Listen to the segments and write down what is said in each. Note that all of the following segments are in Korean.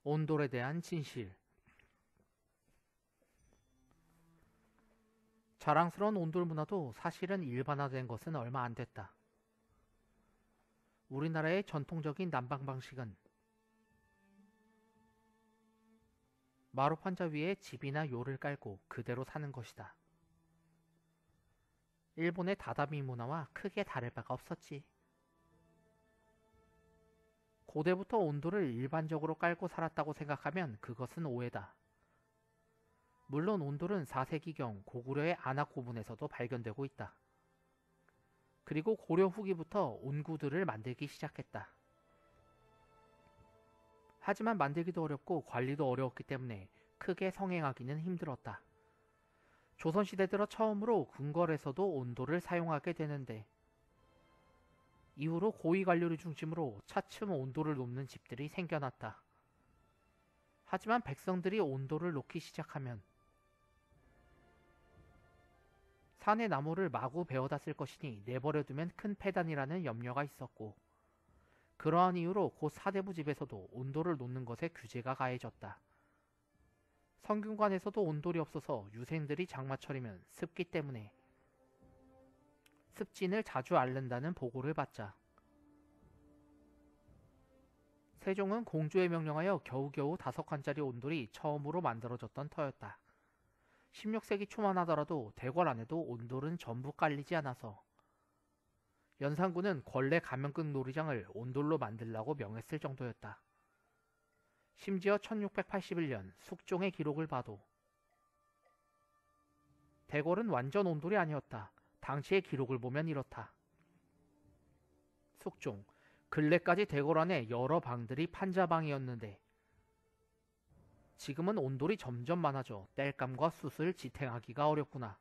온돌에 대한 진실. 자랑스러운 온돌 문화도 사실은 일반화된 것은 얼마 안 됐다. 우리나라의 전통적인 난방 방식은 마루판자 위에 집이나 요를 깔고 그대로 사는 것이다. 일본의 다다미 문화와 크게 다를 바가 없었지. 고대부터 온돌을 일반적으로 깔고 살았다고 생각하면 그것은 오해다. 물론 온돌은 4세기경 고구려의 안악 고문에서도 발견되고 있다. 그리고 고려 후기부터 온구들을 만들기 시작했다. 하지만 만들기도 어렵고 관리도 어려웠기 때문에 크게 성행하기는 힘들었다. 조선시대 들어 처음으로 궁궐에서도 온돌을 사용하게 되는데 이후로 고위 관료를 중심으로 차츰 온돌을 놓는 집들이 생겨났다. 하지만 백성들이 온돌을 놓기 시작하면 산의 나무를 마구 베어다 쓸 것이니 내버려두면 큰 폐단이라는 염려가 있었고 그러한 이유로 곧 사대부 집에서도 온돌을 놓는 것에 규제가 가해졌다. 성균관에서도 온돌이 없어서 유생들이 장마철이면 습기 때문에 습진을 자주 앓는다는 보고를 받자 세종은 공주에 명령하여 겨우겨우 5칸짜리 온돌이 처음으로 만들어졌던 터였다. 16세기 초만 하더라도 대궐 안에도 온돌은 전부 깔리지 않아서 연산군은 권례 가면극 놀이장을 온돌로 만들라고 명했을 정도였다. 심지어 1681년 숙종의 기록을 봐도 대궐은 완전 온돌이 아니었다. 당시의 기록을 보면 이렇다. 숙종, 근래까지 대궐 안에 여러 방들이 판자방이었는데 지금은 온돌이 점점 많아져 땔감과 숯을 지탱하기가 어렵구나.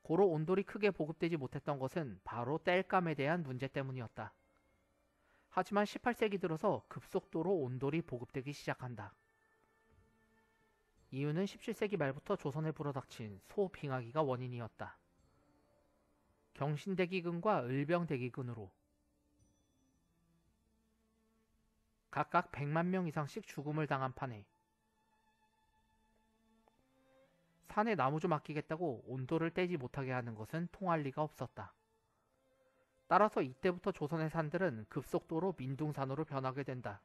고로 온돌이 크게 보급되지 못했던 것은 바로 땔감에 대한 문제 때문이었다. 하지만 18세기 들어서 급속도로 온돌이 보급되기 시작한다. 이유는 17세기 말부터 조선에 불어닥친 소빙하기가 원인이었다. 경신대기근과 을병대기근으로 각각 100만 명 이상씩 죽음을 당한 판에 산에 나무 좀 아끼겠다고 온돌을 떼지 못하게 하는 것은 통할 리가 없었다. 따라서 이때부터 조선의 산들은 급속도로 민둥산으로 변하게 된다.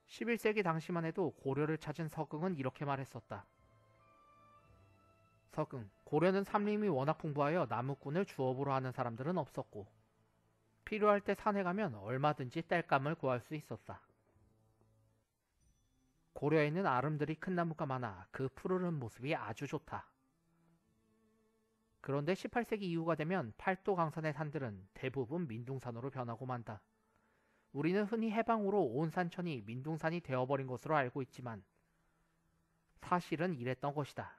11세기 당시만 해도 고려를 찾은 서경은 이렇게 말했었다. 서경, 고려는 삼림이 워낙 풍부하여 나무꾼을 주업으로 하는 사람들은 없었고 필요할 때 산에 가면 얼마든지 땔감을 구할 수 있었다. 고려에는 아름드리 큰 나무가 많아 그 푸르른 모습이 아주 좋다. 그런데 18세기 이후가 되면 팔도 강산의 산들은 대부분 민둥산으로 변하고 만다. 우리는 흔히 해방으로 온 산천이 민둥산이 되어버린 것으로 알고 있지만 사실은 이랬던 것이다.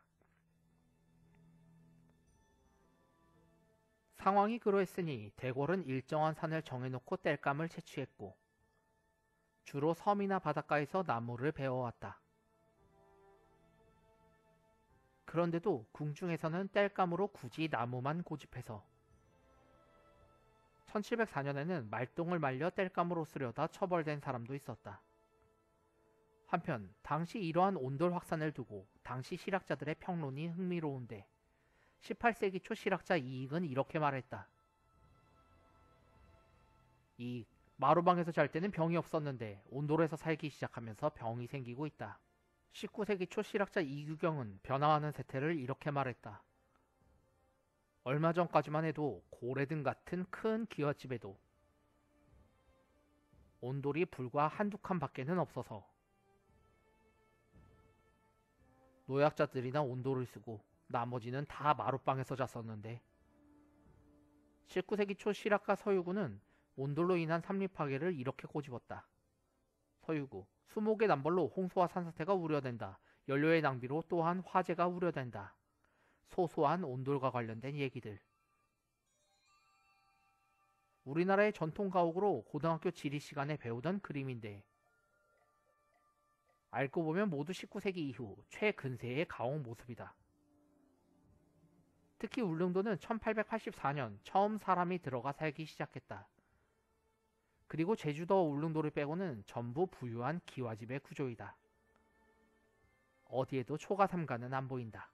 상황이 그러했으니 대궐은 일정한 산을 정해놓고 땔감을 채취했고 주로 섬이나 바닷가에서 나무를 베어왔다. 그런데도 궁중에서는 땔감으로 굳이 나무만 고집해서 1704년에는 말똥을 말려 땔감으로 쓰려다 처벌된 사람도 있었다. 한편 당시 이러한 온돌 확산을 두고 당시 실학자들의 평론이 흥미로운데 18세기 초 실학자 이익은 이렇게 말했다. 이익, 마루방에서 잘 때는 병이 없었는데 온돌에서 살기 시작하면서 병이 생기고 있다. 19세기 초 실학자 이규경은 변화하는 세태를 이렇게 말했다. 얼마 전까지만 해도 고래등 같은 큰 기와집에도 온돌이 불과 한두 칸 밖에는 없어서 노약자들이나 온돌을 쓰고 나머지는 다 마룻방에서 잤었는데 19세기 초 실학가 서유구는 온돌로 인한 삼립 파괴를 이렇게 꼬집었다. 서유구, 수목의 남벌로 홍수와 산사태가 우려된다. 연료의 낭비로 또한 화재가 우려된다. 소소한 온돌과 관련된 얘기들. 우리나라의 전통 가옥으로 고등학교 지리 시간에 배우던 그림인데 알고 보면 모두 19세기 이후 최근세의 가옥 모습이다. 특히 울릉도는 1884년 처음 사람이 들어가 살기 시작했다. 그리고 제주도와 울릉도를 빼고는 전부 부유한 기와집의 구조이다. 어디에도 초가 삼가는 안 보인다.